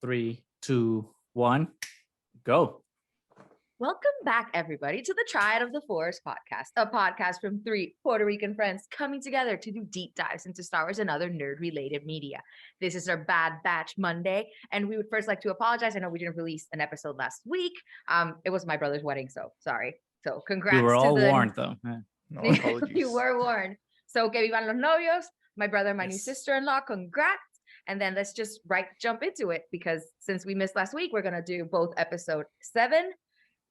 Three, two, one, go. Welcome back, everybody, to the Triad of the Forest podcast, a podcast from three Puerto Rican friends coming together to do deep dives into Star Wars and other nerd-related media. This is our Bad Batch Monday, and we would first like to apologize. I know we didn't release an episode last week. It was my brother's wedding, so sorry. So congrats. We were all warned, though. No apologies. You were warned. So que vivan los novios, my brother and my new sister-in-law, congrats. And then let's just jump into it, because since we missed last week, we're going to do both episode 7,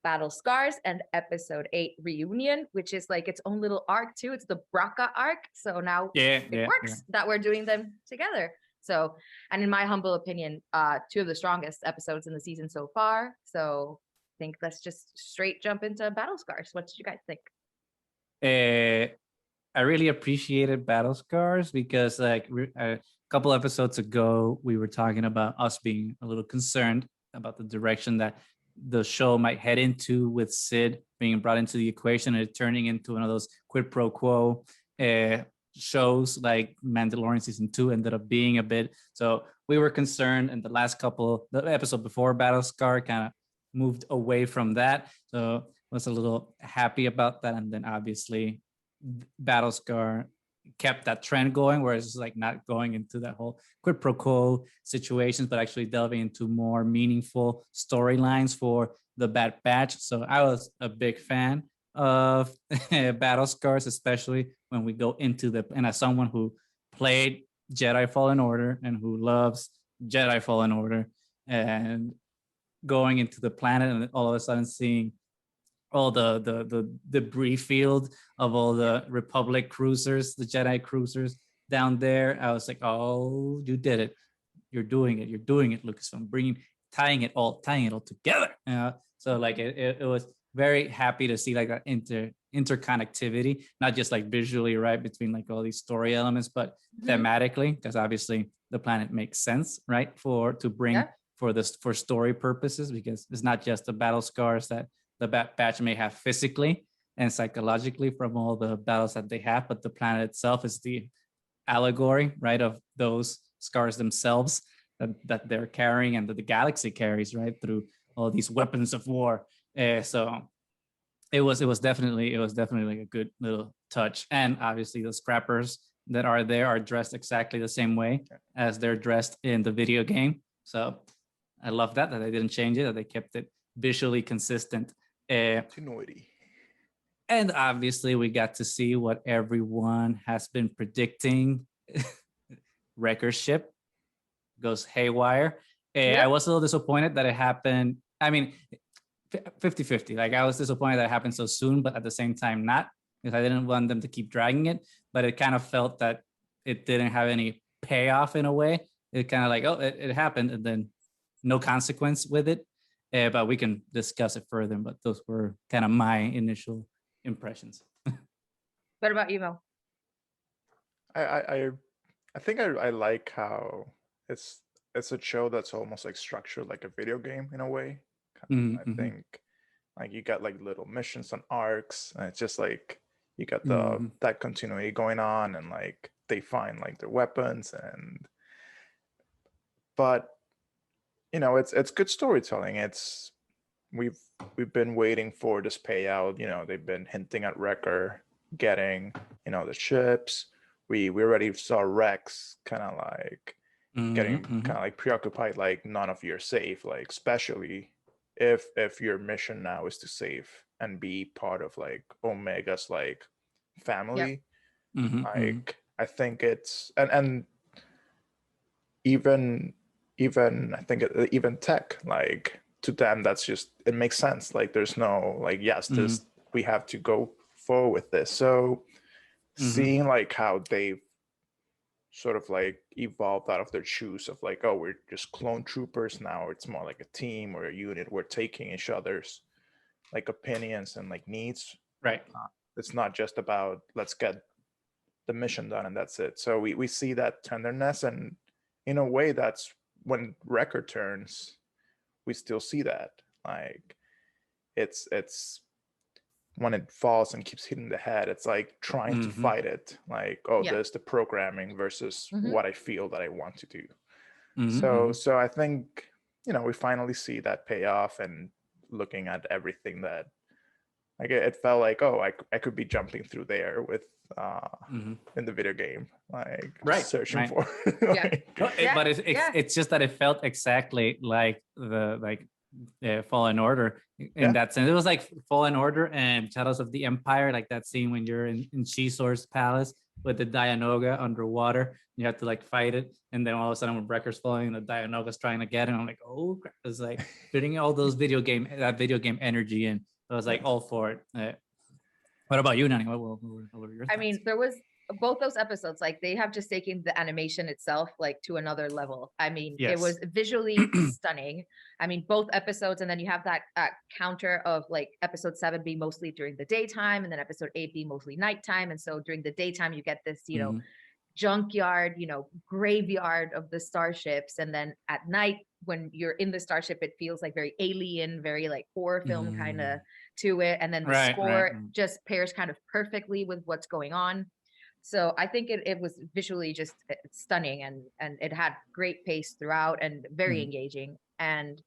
Battle Scars, and episode 8, Reunion, which is like its own little arc too. It's the Braca arc. So now it works that we're doing them together. So, and in my humble opinion, 2 of the strongest episodes in the season so far. So I think let's just straight jump into Battle Scars. What did you guys think? I really appreciated Battle Scars because like a couple episodes ago, we were talking about us being a little concerned about the direction that the show might head into, with Sid being brought into the equation and it turning into one of those quid pro quo shows like Mandalorian season 2 ended up being a bit. So we were concerned, and the episode before Battle Scar kind of moved away from that. So I was a little happy about that. And then obviously Battle Scar kept that trend going, where it's like not going into that whole quid pro quo situations, but actually delving into more meaningful storylines for the Bad Batch. So I was a big fan of Battle Scars, especially when we go into and as someone who played Jedi Fallen Order and who loves Jedi Fallen Order, and going into the planet and all of a sudden seeing all the debris field of all the Republic cruisers, the Jedi cruisers down there. I was like, oh, you did it. You're doing it, Lucas. I'm tying it all together. So like it was very happy to see like that interconnectivity, not just like visually, right, between like all these story elements, but thematically, because obviously the planet makes sense, right, for story purposes, because it's not just the battle scars that the Bad Batch may have physically and psychologically from all the battles that they have, but the planet itself is the allegory, right, of those scars themselves that they're carrying and that the galaxy carries, right, through all these weapons of war. So it was definitely like a good little touch. And obviously the scrappers that are there are dressed exactly the same way as they're dressed in the video game. So I love that they didn't change it, that they kept it visually consistent. Continuity. And obviously we got to see what everyone has been predicting. Wrecker ship goes haywire. I was a little disappointed that it happened. I mean, 50-50. Like I was disappointed that it happened so soon, but at the same time not, because I didn't want them to keep dragging it. But it kind of felt that it didn't have any payoff in a way. It kind of like, oh, it happened, and then no consequence with it. But we can discuss it further. But those were kind of my initial impressions. What about you, Mo? I think I like how it's a show that's almost like structured like a video game in a way. I think like you got like little missions and arcs, and it's just like you got that continuity going on, and like they find like their weapons, but you know, it's good storytelling. We've been waiting for this payout. You know, they've been hinting at Wrecker getting, you know, the ships. We already saw Rex kind of like getting kind of like preoccupied, like none of you are safe. Like especially if your mission now is to save and be part of like Omega's like family. Like I think it's and even I think even tech, like to them that's just, it makes sense. Like there's no like, yes, this we have to go forward with this. So seeing like how they've sort of like evolved out of their shoes of like, oh, we're just clone troopers now, it's more like a team or a unit, we're taking each other's like opinions and like needs, right. It's not just about let's get the mission done and that's it. So we see that tenderness, and in a way that's when Wrecker turns, we still see that. Like it's when it falls and keeps hitting the head, it's like trying to fight it. Like, oh, there's the programming versus what I feel that I want to do. So I think we finally see that payoff, and looking at everything that, like, it felt like, oh, I could be jumping through there with in the video game, like Right, searching right. for Yeah. like, No, Yeah, but yeah. it's just that it felt exactly like Fallen Order in Yeah. that sense. It was like Fallen Order and Shadows of the Empire, like that scene when you're in Shisor's palace with the Dianoga underwater. You have to like fight it, and then all of a sudden when Wrecker's falling, and the Dianoga's trying to get it. I'm like, oh, crap. It's like putting all those video game energy in. So I was like all for it. What about you, Nani? What were your I thoughts? mean, there was both those episodes, like they have just taken the animation itself like to another level. I mean, it Yes. was visually stunning. I mean, both episodes, and then you have that counter of like episode 7 being mostly during the daytime, and then episode 8 being mostly nighttime. And so during the daytime, you get this, Mhm. junkyard, graveyard of the starships. And then at night, when you're in the starship, it feels like very alien, very like horror film kind of to it. And then the Right, score right. just pairs kind of perfectly with what's going on. So I think it was visually just stunning, and it had great pace throughout and very Mhm. engaging. And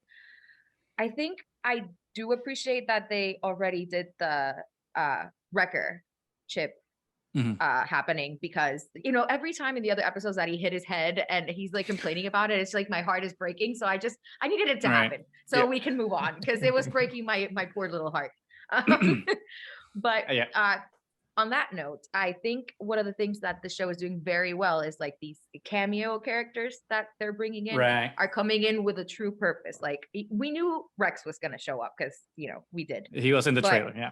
I think I do appreciate that they already did the Wrecker chip Mhm. happening, because every time in the other episodes that he hit his head and he's like complaining about it, it's like my heart is breaking. So I needed it to Right. happen so Yeah. we can move on, because it was breaking my poor little heart. But Yeah. on that note, I think one of the things that the show is doing very well is like these cameo characters that they're bringing in Right. are coming in with a true purpose. Like we knew Rex was going to show up, because we did. He was in the But- trailer. Yeah.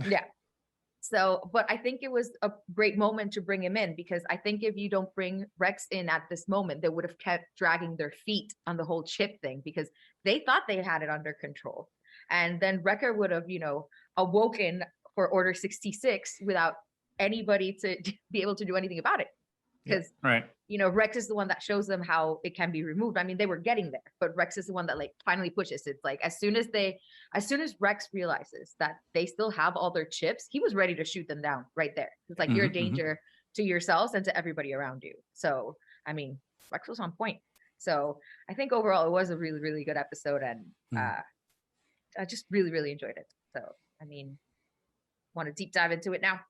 Yeah. So, but I think it was a great moment to bring him in, because I think if you don't bring Rex in at this moment, they would have kept dragging their feet on the whole chip thing, because they thought they had it under control. And then Wrecker would have, awoken for Order 66 without anybody to be able to do anything about it. Because Right. Rex is the one that shows them how it can be removed. I mean, they were getting there, but Rex is the one that like finally pushes. It's like as soon as Rex realizes that they still have all their chips, he was ready to shoot them down right there. It's like, you're a Mhm, mhm. danger to yourselves and to everybody around you. So, I mean, Rex was on point. So I think overall it was a really, really good episode, and I just really, really enjoyed it. So, I mean, want to deep dive into it now?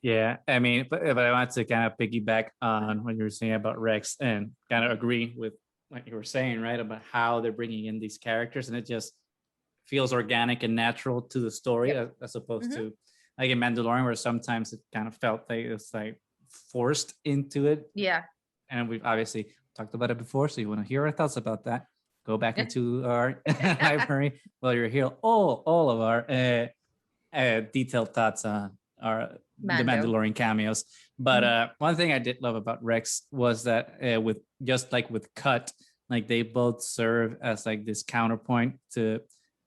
Yeah, I mean, but I want to kind of piggyback on what you were saying about Rex, and kind of agree with what you were saying, right? About how they're bringing in these characters, and it just feels organic and natural to the story, as opposed to like in Mandalorian, where sometimes it kind of felt like it's like forced into it. Yeah. And we've obviously talked about it before, so you want to hear our thoughts about that, go back into our library while you're here. All of our detailed thoughts on our the Mandalorian cameos. But one thing I did love about Rex was that with just like with Cut, like they both serve as like this counterpoint to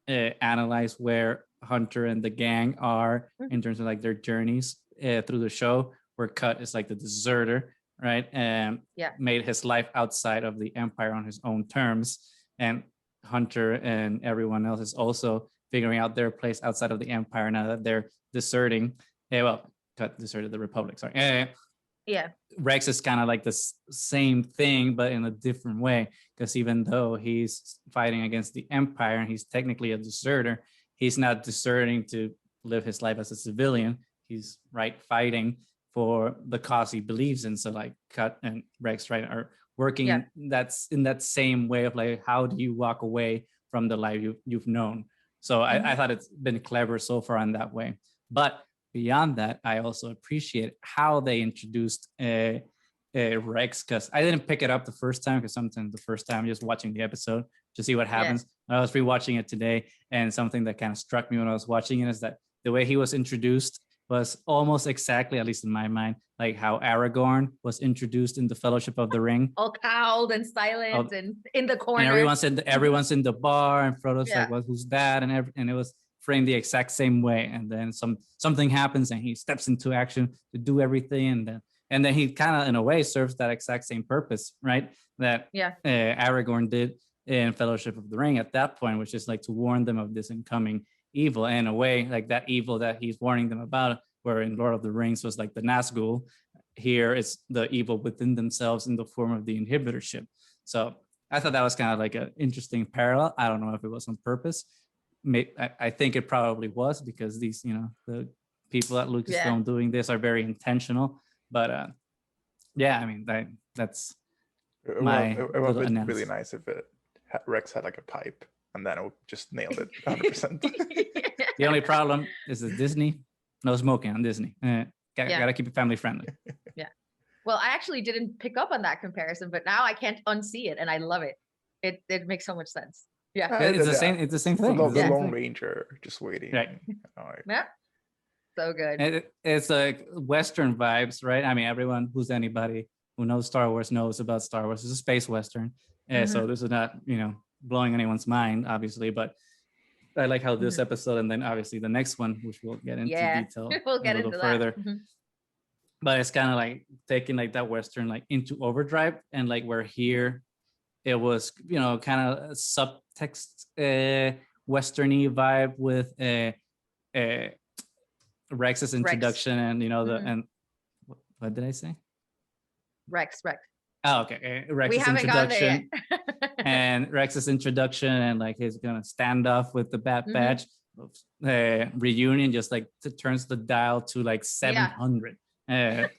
analyze where Hunter and the gang are in terms of like their journeys through the show, where Cut is like the deserter, right? And made his life outside of the Empire on his own terms. And Hunter and everyone else is also figuring out their place outside of the Empire now that they're deserting. Cut deserted the Republic. Sorry. Rex is kind of like the same thing, but in a different way. Because even though he's fighting against the Empire and he's technically a deserter, he's not deserting to live his life as a civilian. He's fighting for the cause he believes in. So like Cut and Rex are working that's in that same way of like, how do you walk away from the life you've known? So I thought it's been clever so far in that way. But beyond that, I also appreciate how they introduced Rex, because I didn't pick it up the first time, because sometimes the first time just watching the episode to see what happens. I was rewatching it today, and something that kind of struck me when I was watching it is that the way he was introduced was almost exactly, at least in my mind, like how Aragorn was introduced in the Fellowship of the Ring. All cowed and silent and in the corner. And everyone's in the bar, and Frodo's like, "Well, who's that?" And it was framed the exact same way. And then something happens, and he steps into action to do everything, and then he kind of, in a way, serves that exact same purpose, right? That Aragorn did in Fellowship of the Ring at that point, which is like to warn them of this incoming evil. And in a way, like that evil that he's warning them about, where in Lord of the Rings was like the Nazgul, here it's the evil within themselves in the form of the inhibitor ship. So I thought that was kind of like an interesting parallel. I don't know if it was on purpose. I think it probably was, because these, the people at Lucasfilm doing this are very intentional. But yeah, I mean, that's It my would have little been analysis. really nice if Rex had like a pipe, and then it would just nailed it 100%. The only problem is that Disney, no smoking on Disney. Gotta keep it family friendly. Yeah. Well, I actually didn't pick up on that comparison, but now I can't unsee it, and I love it. It makes so much sense. Yeah. It's the same. It's the same thing. The It's the same Lone thing. Ranger just waiting. Right. All right. Yeah. So good. It's like Western vibes, right? I mean, everyone anybody who knows Star Wars knows about Star Wars. It's a space Western. So this is not, blowing anyone's mind, obviously, but I like how this episode, and then obviously the next one, which we'll get into detail we'll get a little into further. That. But it's kind of like taking like that Western like into overdrive, and like we're here, it was kind of subtext Westerny vibe with Rex's introduction, and and what did I say? Rex. Oh, okay. Rex's we haven't introduction, gone there yet. and Rex's introduction, and like he's gonna stand off with the Bad Batch reunion, just like turns the dial to like 700. Yep.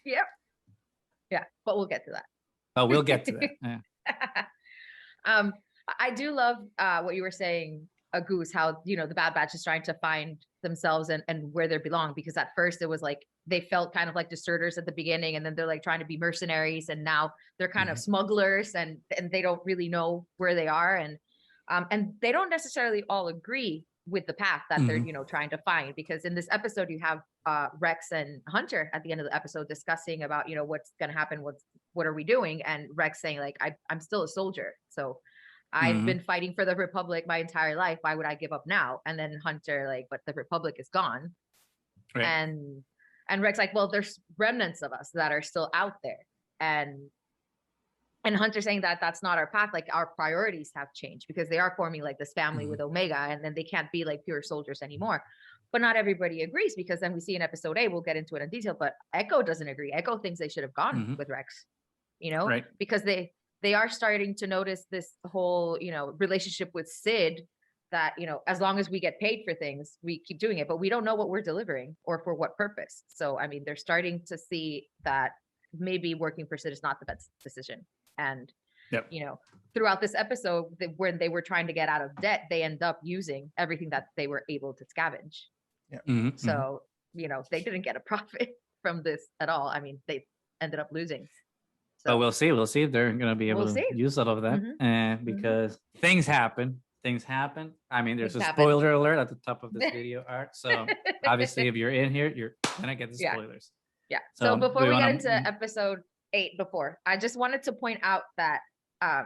Yeah, but we'll get to that. Oh, we'll get to that. I do love what you were saying, Goose, how the Bad Batch is trying to find themselves and where they belong, because at first it was like they felt kind of like deserters at the beginning, and then they're like trying to be mercenaries, and now they're kind of smugglers, and they don't really know where they are, and they don't necessarily all agree with the path that they're trying to find, because in this episode you have Rex and Hunter at the end of the episode discussing about what's going to happen, what are we doing, and Rex saying like I'm still a soldier, so I've been fighting for the Republic my entire life, why would I give up now? And then Hunter like, but the Republic is gone. Right. And Rex like, well, there's remnants of us that are still out there, and Hunter saying that that's not our path, like our priorities have changed, because they are forming like this family with Omega, and then they can't be like pure soldiers anymore. But not everybody agrees, because then we see in episode 8, we'll get into it in detail, but Echo doesn't agree. Echo thinks they should have gone with Rex, right? Because they are starting to notice this whole relationship with Sid, that as long as we get paid for things, we keep doing it, but we don't know what we're delivering or for what purpose. So I mean, they're starting to see that maybe working for Sid is not the best decision. And throughout this episode, when they were trying to get out of debt, they end up using everything that they were able to scavenge. So they didn't get a profit from this at all. I mean, they ended up losing. So but we'll see if they're going to be able to use all of that, because things happen. I mean, there's a spoiler alert at the top of this video art, so obviously if you're in here, you're gonna get the spoilers. So before we get into episode 8, I just wanted to point out that I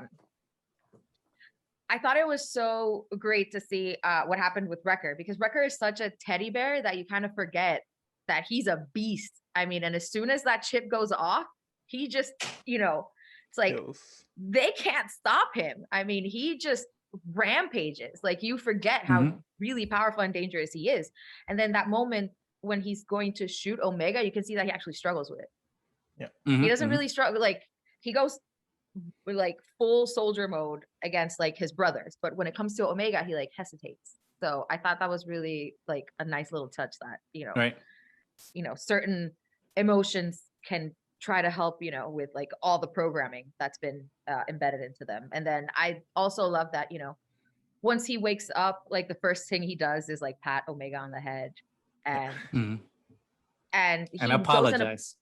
thought it was so great to see what happened with Wrecker, because Wrecker is such a teddy bear that you kind of forget that he's a beast. I mean, and as soon as that chip goes off, he just, it's like they can't stop him. I mean, he just rampages. Like, you forget how really powerful and dangerous he is. And then that moment when he's going to shoot Omega, you can see that he actually struggles with it. He doesn't really struggle. Like, he goes with like full soldier mode against like his brothers, but when it comes to Omega, he like hesitates. So I thought that was really like a nice little touch that certain emotions can try to help with like all the programming that's been embedded into them. And then I also love that once he wakes up, like the first thing he does is like pat Omega on the head and apologize.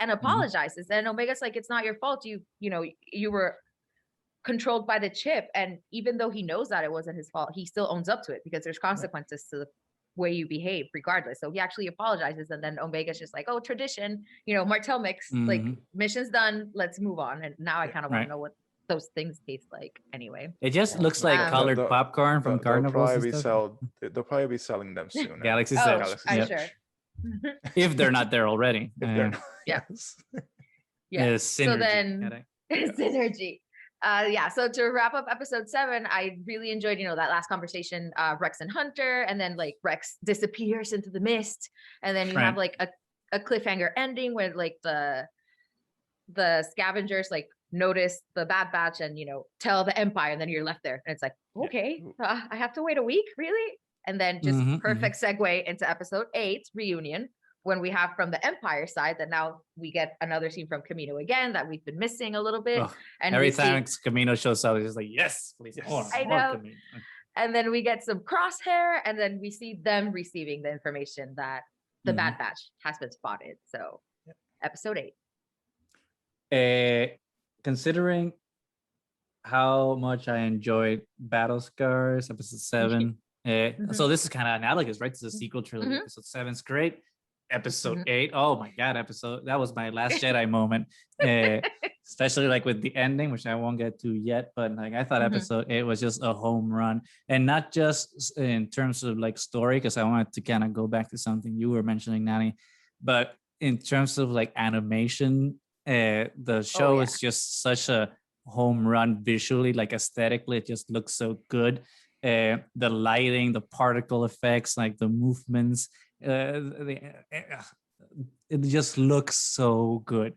And apologizes. And Omega's like, it's not your fault. You were controlled by the chip. And even though he knows that it wasn't his fault, he still owns up to it, because there's consequences to the way you behave regardless. So he actually apologizes. And then Omega's just like, oh, tradition, Martell mix, like mission's done. Let's move on. And now I kind of want to know what those things taste like anyway. It just looks like colored popcorn from carnivals. They'll probably be selling them soon. Galaxy Edge. I'm sure. If they're not there already. So then synergy. So to wrap up episode 7, I really enjoyed that last conversation, Rex and Hunter, and then like Rex disappears into the mist, and then you have like a cliffhanger ending where like the scavengers like notice the Bad Batch and, tell the Empire, and then you're left there. And it's like, okay, I have to wait a week, really? And then just perfect segue into episode 8, reunion, when we have from the Empire side that now we get another scene from Camino again that we've been missing a little bit. And every time Camino shows up, it's just like, yes, please, Yes. I know. Camino. And then we get some Crosshair, and then we see them receiving the information that the Bad Batch has been spotted. So episode 8. Considering how much I enjoyed Battle Scars, episode 7. So this is kind of analogous, right? To the sequel trilogy. Episode 7's great. Episode 8, oh my god, that was my Last Jedi moment. Especially like with the ending, which I won't get to yet, but like I thought episode 8 was just a home run. And not just in terms of like story, because I wanted to kind of go back to something you were mentioning, Nani, but in terms of like animation, the show is just such a home run visually, like aesthetically, it just looks so good. The lighting, the particle effects, like the movements, it just looks so good.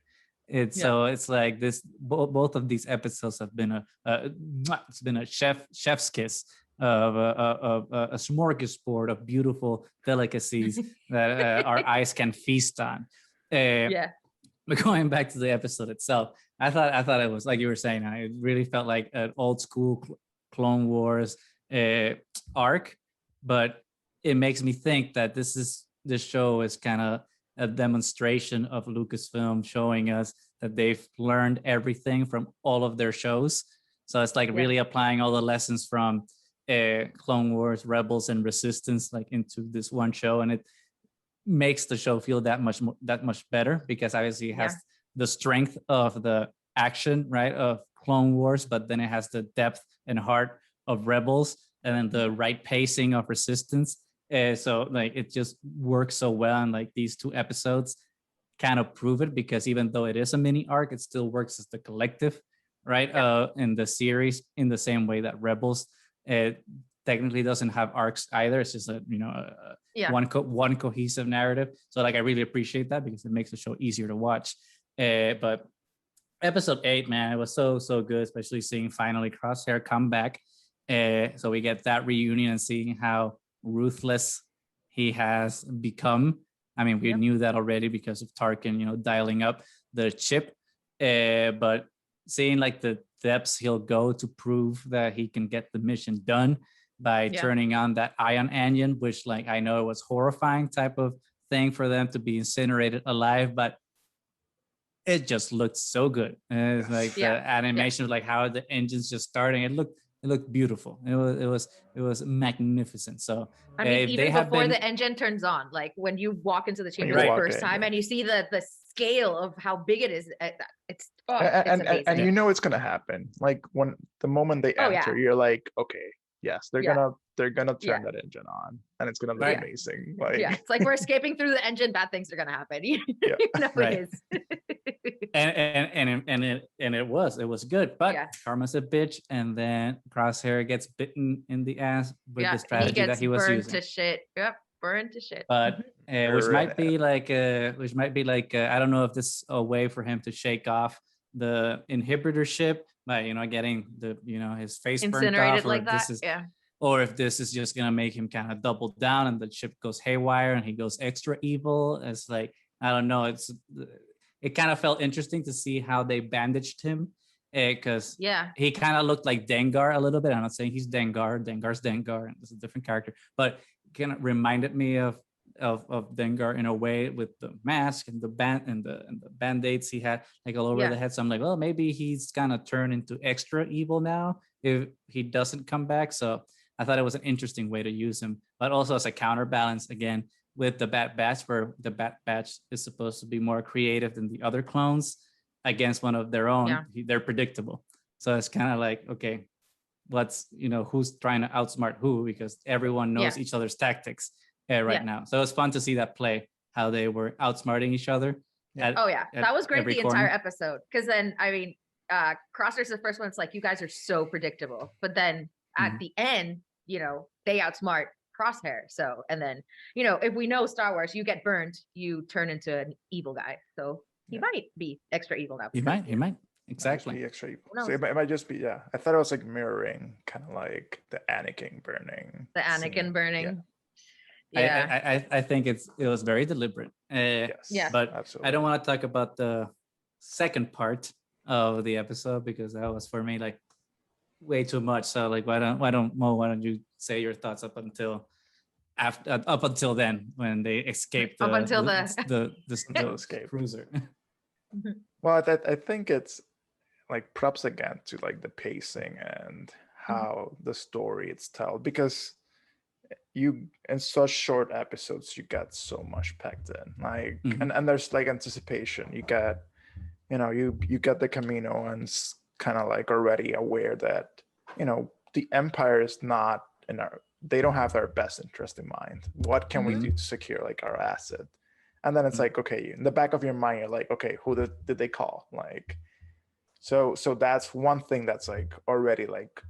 So it's like this. Both of these episodes have been it's been a chef's kiss of a smorgasbord of beautiful delicacies that our eyes can feast on. But going back to the episode itself, I thought it was like you were saying. It really felt like an old school Clone Wars arc, but it makes me think that this show is kind of a demonstration of Lucasfilm showing us that they've learned everything from all of their shows. So it's like really applying all the lessons from Clone Wars, Rebels, and Resistance like into this one show, and it makes the show feel that much better, because obviously it has the strength of the action, right, of Clone Wars, but then it has the depth and heart of Rebels, and then the right pacing of Resistance. So like it just works so well, and like these 2 episodes kind of prove it, because even though it is a mini arc, it still works as the collective, right? In the series, in the same way that Rebels technically doesn't have arcs either. It's just one cohesive narrative. So like I really appreciate that, because it makes the show easier to watch. But episode 8, man, it was so good, especially seeing finally Crosshair come back. So we get that reunion and seeing how ruthless he has become. I mean, we knew that already because of Tarkin, dialing up the chip. But seeing like the depths he'll go to prove that he can get the mission done by turning on that ion engine, which like I know it was horrifying type of thing for them to be incinerated alive, but it just looked so good. And it's like the animation of like how the engine's just starting. It looked beautiful. It was magnificent. So I mean, even before the engine turns on, like when you walk into the chamber the first time and you see the scale of how big it is, it's amazing. And it's gonna happen. Like when the moment they enter, you're like, okay, yes, they're gonna turn that engine on, and it's gonna look amazing. Like it's like we're escaping through the engine, bad things are gonna happen. It is. and it was good, but Karma's a bitch, and then Crosshair gets bitten in the ass with the strategy that he was using. Burned to shit. But which might be like I don't know if this is a way for him to shake off the inhibitor ship by getting the his face burned off, or like if that. Or if this is just gonna make him kind of double down and the ship goes haywire and he goes extra evil. It's like I don't know. It kind of felt interesting to see how they bandaged him, because he kind of looked like Dengar a little bit. I'm not saying he's Dengar. Dengar's Dengar, and it's a different character, but it kind of reminded me of Dengar in a way, with the mask and the band-aids he had like all over the head. So I'm like, well, maybe he's gonna turn into extra evil now if he doesn't come back. So I thought it was an interesting way to use him, but also as a counterbalance again with the Bad Batch, where the Bad Batch is supposed to be more creative than the other clones against one of their own. They're predictable. So it's kind of like, okay, who's trying to outsmart who, because everyone knows each other's tactics right now. So it was fun to see that play, how they were outsmarting each other. That was great the entire episode, because then I mean Crosshair's the first one. It's like, you guys are so predictable, but then at the end they outsmart Crosshair. So, and then if we know Star Wars, you get burned, you turn into an evil guy. So he might be extra evil now. He might. Exactly. Be extra evil. knows? So it might just be, yeah. I thought it was like mirroring, kind of like the Anakin burning. The Anakin scene. burning. I, Yeah. I think it was very deliberate. Yes. Yeah. But Absolutely. I don't want to talk about the second part of the episode because that was for me like way too much. So like, why don't you say your thoughts up until then when they escaped Up until Until escape. cruiser. Well, I think it's like props again to like the pacing and how the story it's told, because you in such short episodes you get so much packed in, like and there's like anticipation. You get, you get the Kaminoans kind of like already aware that the Empire is not they don't have our best interest in mind. What can we do to secure like our asset? And then it's like, okay, in the back of your mind you're like, okay, who did they call? Like, so that's one thing that's like already like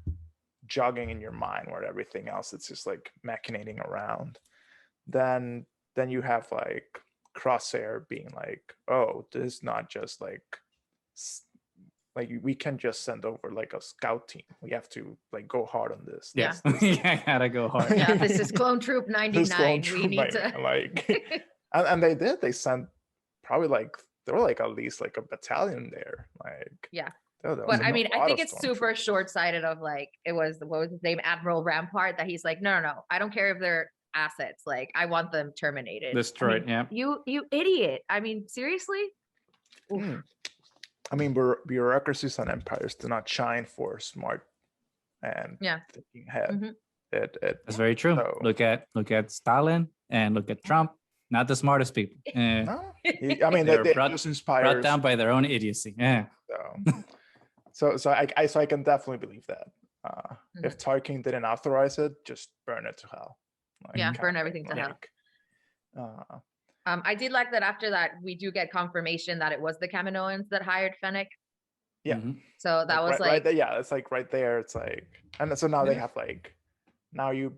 jogging in your mind, where everything else it's just like machinating around. Then you have like Crosshair being like, oh, this is not just like we can just send over like a scout team. We have to like go hard on this. Yes. I gotta go hard. Yeah, this is Clone Troop 99. We need to like and they did. They sent probably like there were like at least like a battalion there. Like but I mean, I think it's super short-sighted of like, it was, what was his name, Admiral Rampart, that he's like, no, I don't care if they're assets, like I want them terminated, Destroyed. I mean, you idiot. I mean, seriously. I mean, bureaucracies and empires do not shine for smart and thinking head. That's very true. So, look at Stalin and look at Trump. Not the smartest people. No, I mean they just inspired, brought down by their own idiocy. Yeah. So I can definitely believe that. If Tarkin didn't authorize it, just burn it to hell. Like, burn everything to hell. I did like that after that we do get confirmation that it was the Kaminoans that hired Fennec. Yeah. So that was right there, it's like right there. It's like, and so now they have like, and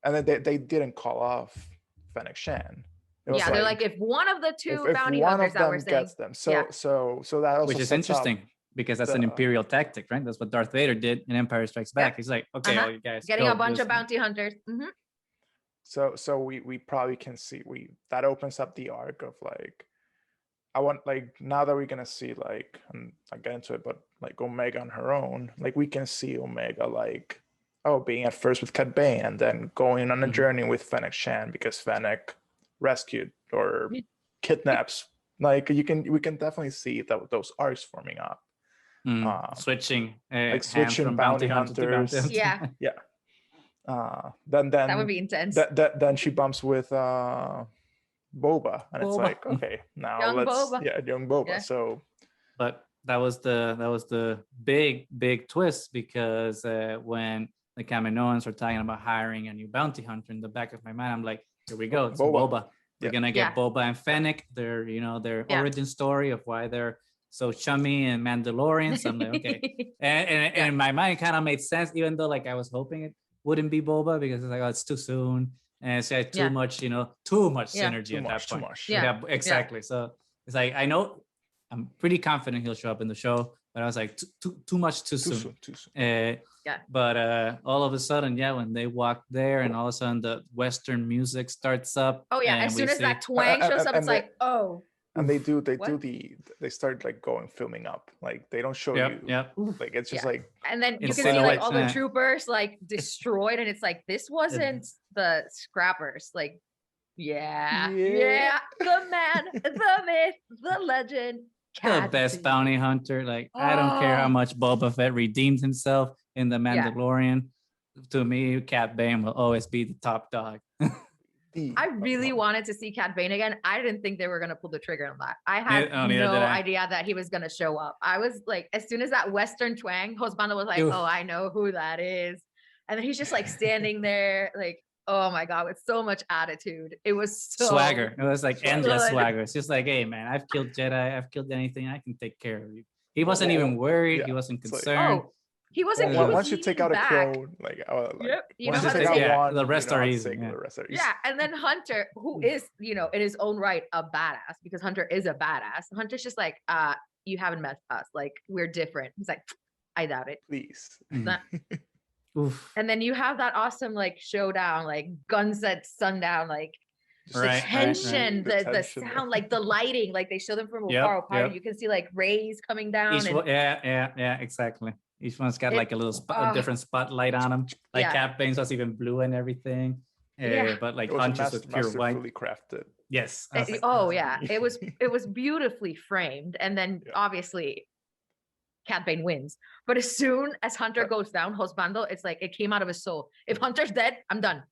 then they didn't call off Fennec Shan. They're like, if one of the two bounty hunters that we're saying gets them, so that also, which is interesting because that's an Imperial tactic, right? That's what Darth Vader did in Empire Strikes Back. He's like, okay, all you guys getting a bunch of bounty hunters. So we probably can see that opens up the arc of like, I want like, now that we're gonna see like, and I'll get into it, but like Omega on her own, like we can see Omega like, being at first with Cad Bane and then going on a journey with Fennec Shan because Fennec rescued or kidnaps. Like we can definitely see that those arcs forming up. Switching switching from bounty hunters. Then that would be intense. Then she bumps with Boba, and it's like, okay, now young Boba. Yeah. So, but that was the big twist, because when the Kaminoans are talking about hiring a new bounty hunter, in the back of my mind, I'm like, here we go, it's Boba. We're gonna get Boba and Fennec. Their origin story of why they're so chummy and Mandalorians. I'm like, okay, and in my mind, it kind of made sense, even though like I was hoping it wouldn't be Boba, because it's like, oh, it's too soon, and it's like too much synergy at that point. Yeah, exactly. So it's like, I know, I'm pretty confident he'll show up in the show, but I was like, too much too soon. But all of a sudden, when they walk there, and all of a sudden the Western music starts up. Oh yeah, as soon as that twang shows up, it's like, oh. And they start like filming up. Like they don't show you. Like it's just like. And then you can see like all the troopers like destroyed, and it's like, this wasn't the scrappers. Like, the man, the myth, the legend. The best bounty hunter. Like, I don't care how much Boba Fett redeemed himself in The Mandalorian. To me, Cad Bane will always be the top dog. I really wanted to see Cad Bane again. I didn't think they were going to pull the trigger on that. I had no idea that he was going to show up. I was like, as soon as that Western twang, Hosbanda was like, oh, I know who that is. And then he's just like standing there, like, oh my God, with so much attitude. It was so swagger. It was like endless swagger. It's just like, hey man, I've killed Jedi. I've killed anything. I can take care of you. He wasn't even worried. He wasn't concerned. He wasn't. Once you take out a crow, the rest are easy. Yeah, and then Hunter, who is, in his own right, a badass, because Hunter is a badass. Hunter's just like, you haven't met us. Like, we're different. He's like, I doubt it. Please. Nah. Oof. And then you have that awesome like showdown, like guns at sundown, like Just the Right, tension, the the tension. sound, like the lighting, like they show them from Yep, far apart. yep. You can see like rays coming down. Each And one, yeah, exactly. Each one's got It- like a little a different spotlight on them. Like yeah. Cat Bane's was even blue and everything. Yeah. But like It was Hunter's was pure white. masterfully crafted. Yes. I was like, oh yeah, it was beautifully framed. And then Yeah. obviously Cat Bane wins. But as soon as Hunter Yeah. goes down, Hosbando, it's like it came out of his soul. If Hunter's dead, I'm done.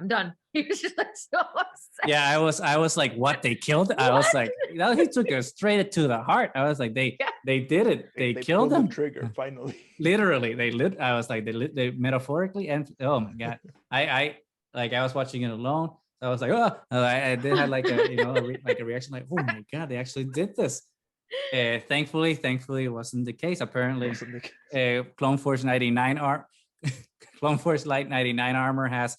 I'm done. He was just like so upset. yeah, I was like, what, they killed? I was like, he took it straight to the heart. I was like, they did it. They killed pulled him. the trigger finally. Literally, I was like, they metaphorically, and oh my god, I was watching it alone. I was like, oh, I did have like a like a reaction, like, oh my god, they actually did this. Thankfully, it wasn't the case. Apparently, Clone Force 99 Clone Force Light 99 armor has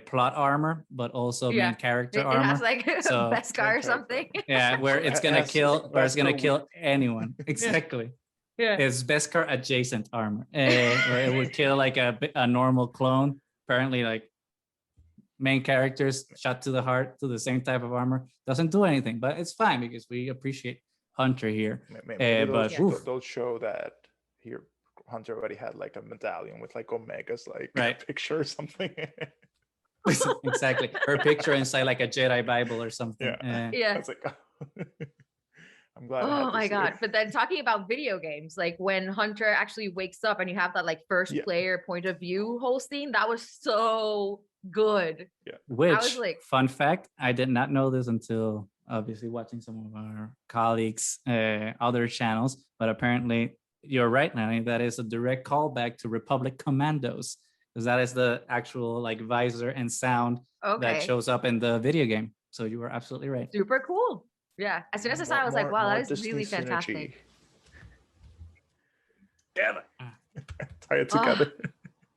plot armor, but also main character It armor. has like So- Beskar or something. Yeah, where it's gonna Has kill, Beskar anyone. Exactly. Yeah. It's Beskar adjacent armor, where it would kill like a normal clone. Apparently, like main characters shot to the heart to the same type of armor doesn't do anything, but it's fine because we appreciate Hunter here. Maybe but they'll show that here Hunter already had like a medallion with like Omega's like Right. picture or something. Exactly, her picture inside like a Jedi Bible or something. Yeah. Yeah. It's like I'm glad. I Oh had my this god. here. But then talking about video games, like when Hunter actually wakes up and you have that like first Yeah. player point of view whole scene, that was so good. Which, like- fun fact, I did not know this until obviously watching some of our colleagues' other channels, but apparently you're right, Nani, that is a direct callback to Republic Commandos, because that is the actual like visor and sound that Okay. shows up in the video game. So you were absolutely right. Super cool. Yeah. As soon as I saw it, I was like, wow, More that is Disney really fantastic. synergy. Tie it together.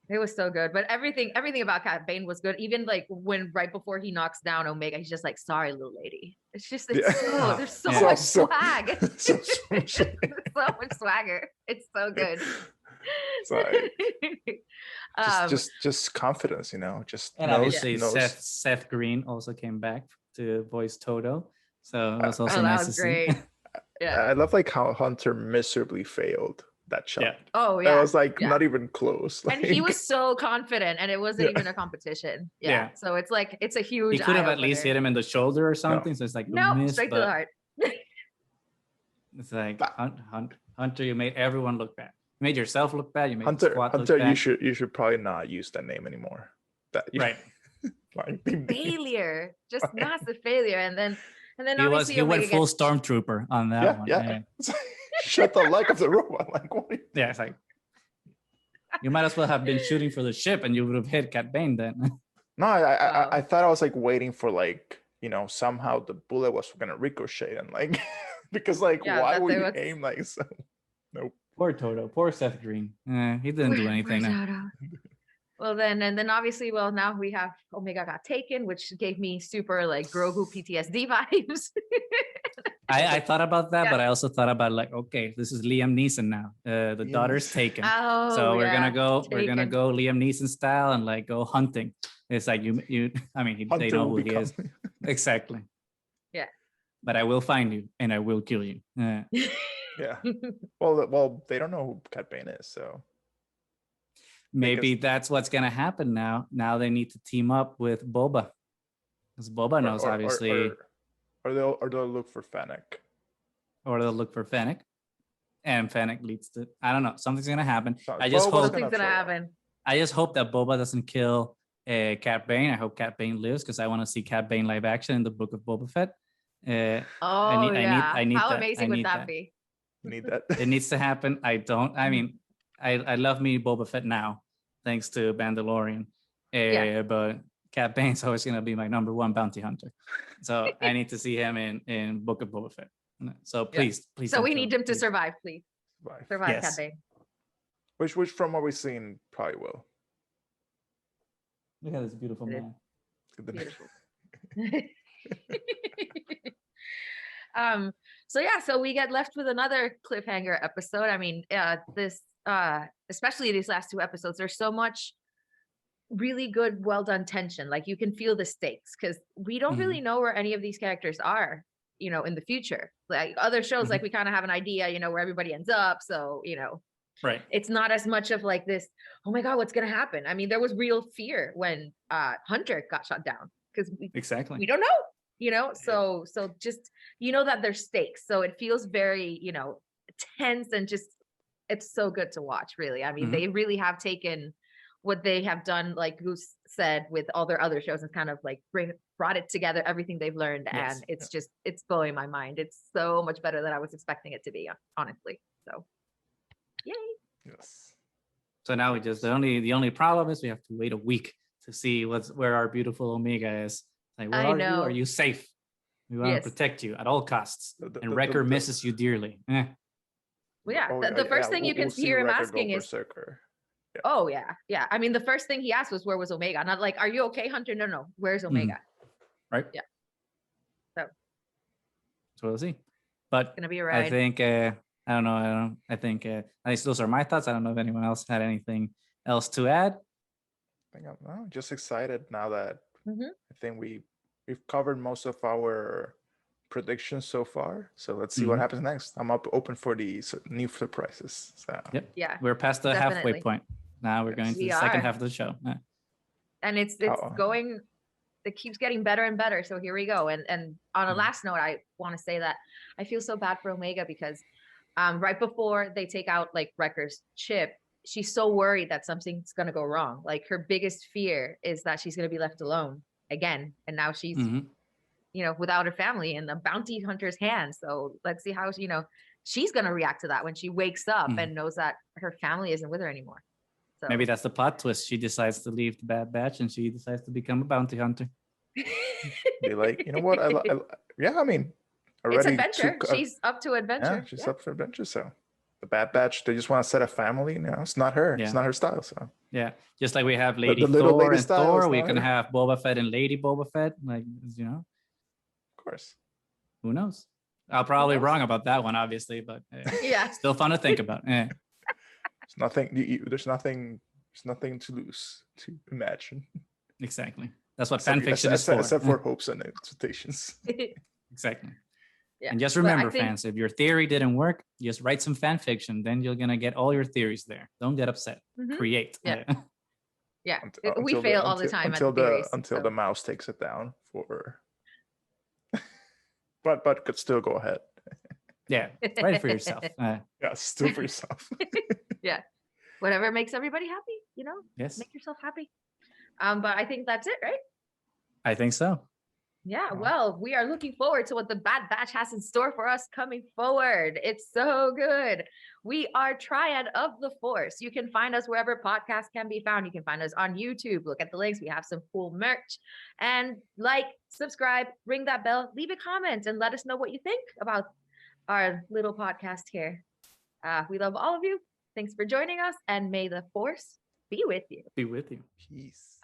It was so good. But everything about Cat Bane was good. Even like when right before he knocks down Omega, he's just like, sorry, little lady. It's just Yeah. there's so Yeah. much So- swag. so much- so much swagger. It's so good. It's like, Um, just confidence, Just And knows- obviously knows- Seth Green also came back to voice Toto. So it was oh, also that nice was to great. see. Yeah. I love like how Hunter miserably failed that shot. Yeah. Oh yeah. That was like yeah. not even close. And he like- was so confident, and it wasn't Yeah. even a competition. Yeah. Yeah. So it's like it's a huge. He could have at least eye-opener. hit him in the shoulder or something. So it's like No, miss, straight to the but heart. it's like Bah. Hunter, you made everyone look bad. You made yourself look bad. You made the Hunter, squad look Hunter, bad. you should probably not use that name anymore. That Right. like, Failure, just massive failure, and then He obviously went Omega full gets- stormtrooper on that yeah, one. yeah. It's like, shut the leg of the robot. Like what? Yeah, it's like you might as well have been shooting for the ship, and you would have hit Cat Bane then. No, Wow. I thought I was like waiting for like somehow the bullet was gonna ricochet and like because like Yeah, why that would they you would- aim like so? Poor Toto, poor Seth Green. He didn't do anything. Poor Toto. Well, then obviously, now we have Omega got taken, which gave me super like Grogu PTSD vibes. I thought about that, Yeah. but I also thought about like, okay, this is Liam Neeson now. The Liam daughter's Neeson. taken. Oh, So we're yeah, gonna taken. go Liam Neeson style and like go hunting. It's like you I mean they Hunter know will who he is. become- Exactly. Yeah. But I will find you and I will kill you. Yeah. Well, they don't know who Cat Bane is, so Maybe that's what's gonna happen now. Now they need to team up with Boba. Because Boba knows obviously, or they'll look for Fennec. or they'll look for Fennec. And Fennec leads to something's gonna happen. So I just Boba's hope Something's gonna show up. happen. I just hope that Boba doesn't kill Cat Bane. I hope Cat Bane lives because I want to see Cat Bane live action in the Book of Boba Fett. Oh need- yeah. I need How that. amazing I would need that that. be? You need that. It needs to happen. I mean, I love me Boba Fett now, thanks to Mandalorian. Yeah. But Cat Bane's always gonna be my number one bounty hunter. So I need to see him in Book of Boba Fett. So please. So don't we kill need him to please. survive, please. Bye. Survive Yes. Cat Bane. Which from what we've seen probably will. Look at this beautiful It is. man. Beautiful. um, So yeah, so we get left with another cliffhanger episode. I mean, this especially these last two episodes, there's so much really good, well done tension. Like you can feel the stakes because we don't really know where any of these characters are, in the future. Like other shows, like we kind of have an idea, where everybody ends up. So, Right. it's not as much of like this, oh my God, what's gonna happen? I mean, there was real fear when Hunter got shot down because Exactly. we don't know, so just that there's stakes. So it feels very, tense and just it's so good to watch, really. I mean, they really have taken what they have done, like Goose said, with all their other shows and kind of like brought it together, everything they've learned. Yes. And it's just, it's blowing my mind. It's so much better than I was expecting it to be, honestly. So yay. Yes. So now we just the only problem is we have to wait a week to see where our beautiful Omega is. Like, where I are you? know. Are you safe? We want Yes. to protect you at all costs. And Wrecker misses you dearly. Well, yeah. The first thing you can hear him asking is, Yeah. oh yeah, yeah. I mean, the first thing he asked was, where was Omega? Not like, are you okay, Hunter? No. Where's Omega? Right. Yeah. So we'll see. But it's gonna be a ride. I think I don't know. I think at least those are my thoughts. I don't know if anyone else had anything else to add. I think I'm just excited now that Mhm. I think we've covered most of our predictions so far. So let's see what happens next. I'm open for the new surprises. So Yep. Yeah. We're past the halfway definitely. point. Now we're going to the second half of the show. And it's going, it keeps getting better and better. So here we go. And on a last note, I want to say that I feel so bad for Omega because right before they take out like Wrecker's chip, she's so worried that something's going to go wrong. Like her biggest fear is that she's going to be left alone again. And now she's, without her family in the bounty hunter's hands. So let's see how, she's going to react to that when she wakes up and knows that her family isn't with her anymore. So maybe that's the plot twist. She decides to leave the Bad Batch and she decides to become a bounty hunter. be like, you know what? I mean, it's adventure. She's up to adventure. Yeah, she's up for adventure. So the Bad Batch, they just want to set a family. No, it's not her. It's not her style. So yeah, just like we have Lady the little Thor lady and style Thor, is we not can her. have Boba Fett and Lady Boba Fett. Like, Of course. Who knows? I'll probably wrong about that one, obviously, but yeah, still fun to think about. There's nothing. There's nothing to lose, to imagine. Exactly. That's what fan fiction is for. Except for hopes and expectations. Exactly. Yeah. And just remember, fans, if your theory didn't work, just write some fan fiction. Then you're gonna get all your theories there. Don't get upset. Create. Yeah. Yeah. We fail all the time until the mouse takes it down for. but could still go ahead. Yeah, write it for yourself. Yeah, still for yourself. Yeah, whatever makes everybody happy, Yes, make yourself happy. But I think that's it, right? I think so. Yeah, well, we are looking forward to what the Bad Batch has in store for us coming forward. It's so good. We are Triad of the Force. You can find us wherever podcasts can be found. You can find us on YouTube. Look at the links. We have some cool merch. And like, subscribe, ring that bell, leave a comment, and let us know what you think about our little podcast here. We love all of you. Thanks for joining us, and may the Force be with you. Be with you. Peace.